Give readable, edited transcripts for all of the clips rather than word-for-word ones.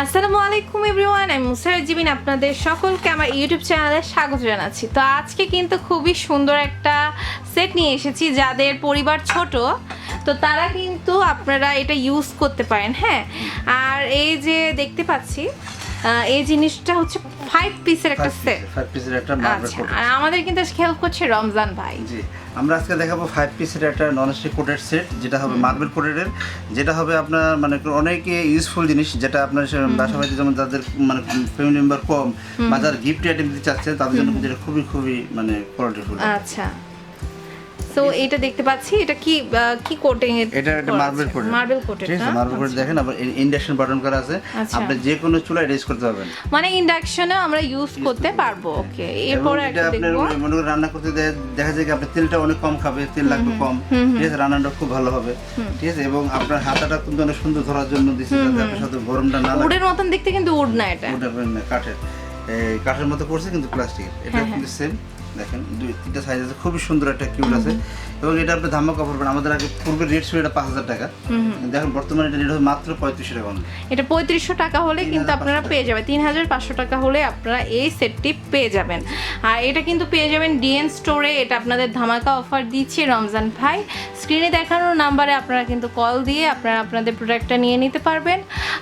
আসসালামু আলাইকুম এভরিওয়ান, আমি মুসাররাত জিবিন আপনাদের সকলকে আমার ইউটিউব চ্যানেলে স্বাগত জানাচ্ছি। তো আজকে কিন্তু খুবই সুন্দর একটা সেট নিয়ে এসেছি। যাদের পরিবার ছোট তো তারা কিন্তু আপনারা এটা ইউজ করতে পারেন। হ্যাঁ, আর এই যে দেখতে পাচ্ছি এই জিনিসটা হচ্ছে 5 পিসের একটা সেট। 5 পিসের একটা মার্বেল কোটেড। আর আমাদের কিন্তু হেল্প করছে রমজান ভাই। জি, আমরা আজকে দেখাবো 5 পিসের একটা ননস্টিক কোটেড সেট, যেটা হবে মার্বেল কোটেডের, যেটা হবে আপনার মানে অনেকে ইউজফুল জিনিস, যেটা আপনার বাসাবাড়িতে যেমন যাদের মানে ফ্যামিলি মেম্বার কম বা যারা গিফট আইটেম দিতে চাচ্ছেন তাদের জন্য কিন্তু এটা খুবই খুবই মানে কোয়ালিটিফুল। আচ্ছা, সো এটা দেখতে পাচ্ছি এটা কি কোটিং এটা একটা মার্বেল কোটেড। মার্বেল কোটেড, ঠিক আছে, মার্বেল কোটেড দেখেন, আবার ইন্ডাকশন বাটন করা আছে, আপনি যে কোনো চুলায় ইউজ করতে পারবেন, মানে ইন্ডাকশনে আমরা ইউজ করতে পারবো। ওকে, এরপর একটা দেখবো মনে করে রান্না করতে দেখা যায় কি আপনি তেলটা অনেক কম খাবে, তেল লাগবে কম, ঠিক আছে, রান্নাটা খুব ভালো হবে, ঠিক আছে, এবং আপনার হাতাটা কিন্তু অনেক সুন্দর ধরার জন্য দিছি, যাতে আপনার সাথে গরমটা না লাগে। উডের মতন দেখতে, কিন্তু উড না, এটা উড না, কাঠের, এই কাঠের মতো করছে কিন্তু প্লাস্টিকের। এটা কিন্তু সেম, দেখেন 2-3টা সাইজ আছে, খুবই সুন্দর একটা কিউট আছে, এবং এটা আপনি ধামাকা পাবেন। আমাদের আগে পূর্বে রেট ছিল এটা 5000 টাকা, দেখেন বর্তমানে এটা রেট হবে মাত্র 3500 টাকা। এটা 3500 টাকা হলে কিন্তু আপনারা পেয়ে যাবেন, 3500 টাকা হলে আপনারা এই সেটটি পেয়ে যাবেন। আর এটা কিন্তু পেয়ে যাবেন ডিএন স্টোরে। এটা আপনাদের ধামাকা অফার দিচ্ছে রমজান ভাই। স্ক্রিনে দেখানো নাম্বারে আপনারা কিন্তু কল দিয়ে আপনারা আপনাদের প্রোডাক্টটা নিয়ে নিতে পারবেন।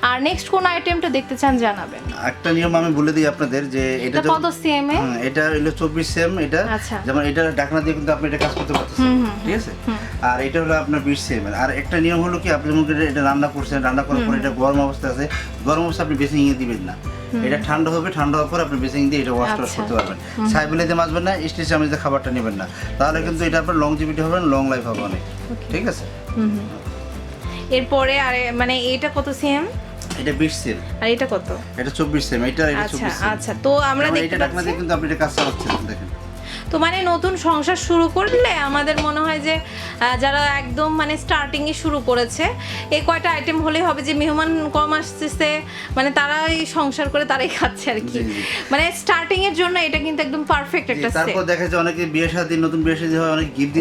আর নেক্সট কোন আইটেমটা দেখতে চান জানাবেন। একটা নিয়ম আমি বলে দিই আপনাদের, যে এটা কত সিএম এ? এটা হলো 24 সিএম। এটা যেমন এটা ঢাকনা দিয়ে কিন্তু আপনি এটা কাজ করতে পারতেছেন, ঠিক আছে। আর এটা হলো আপনার 20 সিএম। আর একটা নিয়ম হলো কি, আপনি যখন এটা রান্না করছেন, রান্না করার পর এটা গরম অবস্থা আছে, গরম অবস্থা আপনি বেসিং এ দিবেন না, এটা ঠান্ডা হবে, ঠান্ডা হওয়ার পর আপনি বেসিং দিয়ে এটা ওয়াশ করতে পারবেন। ছাইবেলেতে মাজবেন না, স্টিল চামচে খাবারটা নেবেন না, তাহলে কিন্তু এটা আপনার লংজিভিটি হবে, লং লাইফ হবে অনেক, ঠিক আছে। এরপরে আর মানে এটা কত সিএম? এটা 20 সিএম। আর এটা কত? এটা 24 সিএম। এটা 24 সিএম। আচ্ছা, তো আমরা দেখতে এটা ঢাকনা দিয়ে কিন্তু আপনি এটা কাজ চালাচ্ছেন, দেখেন। তো মানে নতুন সংসার শুরু করলে আমাদের মনে হয় যে যারা একদম মানে স্টার্টিং এ শুরু করেছে, এই কয়টা আইটেম হলেই হবে, যে মেহমান কম আসতেছে, মানে তারাই সংসার করে তারাই খাচ্ছে আর কি। মানে স্টার্টিং এর জন্য এটা কিন্তু একদম পারফেক্ট একটা সেট। তারপর দেখা যায় অনেকে বিয়ে শাদী, নতুন বিয়ে শাদী হয়, অনেক গিফট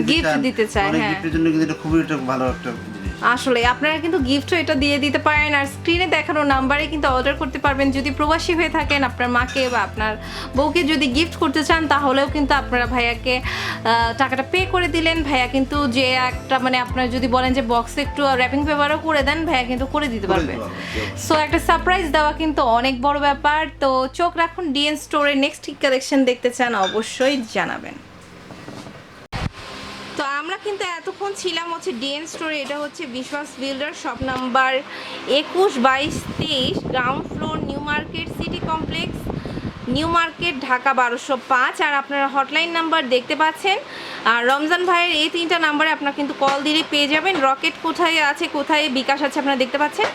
দিতে চায়, হ্যাঁ, গিফটের জন্য কিন্তু এটা খুবই একটা ভালো একটা জিনিস। আসলে আপনারা কিন্তু গিফটও এটা দিয়ে দিতে পারেন। আর স্ক্রিনে দেখানো নাম্বারে কিন্তু অর্ডার করতে পারবেন। যদি প্রবাসী হয়ে থাকেন, আপনার মাকে বা আপনার বউকে যদি গিফট করতে চান, তাহলেও কিন্তু আপনারা ভাইয়াকে টাকাটা পে করে দিলেন। ভাইয়া কিন্তু যে একটা মানে আপনারা যদি বলেন যে বক্সে একটু র্যাপিং পেপারও করে দেন, ভাইয়া কিন্তু করে দিতে পারবে। সো একটা সারপ্রাইজ দেওয়া কিন্তু অনেক বড় ব্যাপার। তো চোখ রাখুন ডিএন স্টোরে। নেক্সট কি কালেকশন দেখতে চান অবশ্যই জানাবেন। তো আমরা কিন্তু এতক্ষণ ছিলাম হচ্ছে ডিএন স্টোরে। এটা হচ্ছে বিশ্বাস builder, shop number 21, 22, 23, ground floor, new market city complex, new market, Dhaka 1205। আর আপনারা হটলাইন নাম্বার দেখতে পাচ্ছেন। আর রমজান ভাইয়ের এই 3টা নাম্বারে আপনারা কিন্তু কল দিলে পেয়ে যাবেন। রকেট কোথায় আছে, কোথায় বিকাশ আছে আপনারা দেখতে পাচ্ছেন,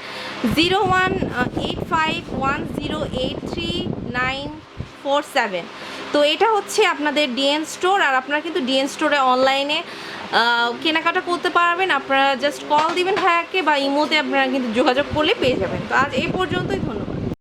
018510834947। তো এটা হচ্ছে আপনাদের ডিএন স্টোর। আর আপনারা কিন্তু ডিএন স্টোরে অনলাইনে কেনাকাটা করতে পারবেন। আপনারা জাস্ট কল দিবেন ভাইয়াকে, বা ইমোতে আপনারা কিন্তু যোগাযোগ করলে পেয়ে যাবেন। তো আজ এই পর্যন্তই, ধন্যবাদ।